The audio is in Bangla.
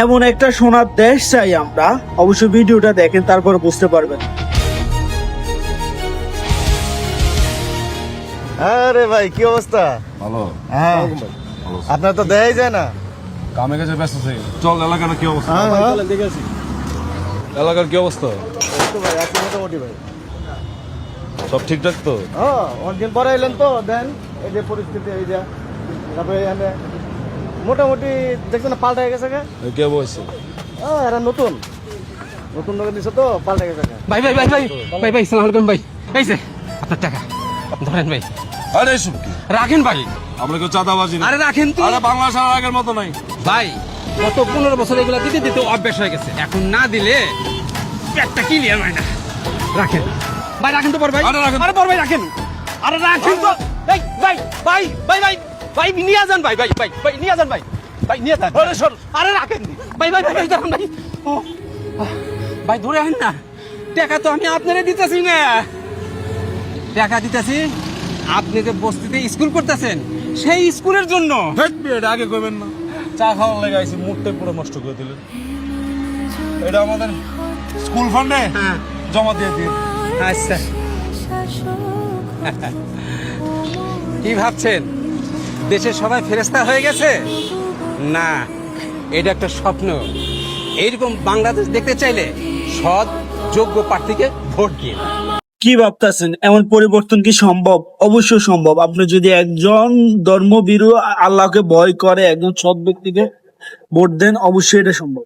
এমন একটা সোনার দেশ চাই আমরা। অবশ্যই ভিডিওটা দেখেন, তারপরে বুঝতে পারবেন। আরে ভাই কি অবস্থা? ভালো। হ্যাঁ, আপনার তো দেখাই যায় না। কামে কাজে ব্যস্ত আছি। চল, এলাকার কি অবস্থা? এলাকার কি অবস্থা? ভাই আছে মোটামুটি ভাই। সব ঠিকঠাক তো? হ্যাঁ, অনেকদিন পরে এলেন তো, দেন এই যে পরিস্থিতি, এই যে তারপরে এখানে মোটামুটি দেখছেন না পাল্টা গেছে গা। কে বলছে? এরা নতুন নতুন লোক দিছে তো পাল্টা গেছে গা। ভাই ভাই ভাই ভাই ভাই ভাই সালাম আলাইকুম ভাই। এই যে আপনার টাকা ধরেন ভাই, আরে এসব কি? রাখেন ভাই। আমরা কেউ চাঁদাবাজি না। আরে রাখেন তো আরে বাংলাদেশ আর আগের মতো নাই ভাই। গত 15 বছর এগুলা দিতে দিতে অভ্যাস হয়ে গেছে, এখন না দিলে পেটটা ক্লিয়ার হয় না। রাখেন ভাই, রাখেন তো বড় ভাই। আরে রাখেন। আরে বড় ভাই রাখেন, আরে রাখেন তো। এই ভাই ভাই ভাই ভাই ভাই নিয়ে যান ভাই, ভাই ভাই ভাই নিয়ে যান ভাই, ভাই নিয়ে যান। আরে সর। আরে রাখেন ভাই ভাই ভাই ভাই দাঁড়ান ভাই। ও ভাই ধরে আন না, টাকা তো আমি আপনারে দিতেছি না, টাকা দিতেছি আপনি যে বস্তিতে স্কুল করতেছেন সেই স্কুলের জন্য। এটা আগে কইবেন না। চা খাওয়ার লেগে আইছি, মুডটাই পুরো নষ্ট করে দিলেন। এটা আমাদের স্কুল ফান্ডে জমা দিয়ে দিন। আচ্ছা কি ভাবছেন দেশের সবাই ফেরেশতা হয়ে গেছে? না, এটা একটা স্বপ্ন। এইরকম বাংলাদেশ দেখতে চাইলে সৎ যোগ্য প্রার্থীকে ভোট দিন। কি ভাবতেছেন, এমন পরিবর্তন কি সম্ভব? অবশ্যই সম্ভব। আপনি যদি একজন ধর্মভীরু, আল্লাহকে ভয় করে একজন সৎ ব্যক্তিকে ভোট দেন, অবশ্যই এটা সম্ভব।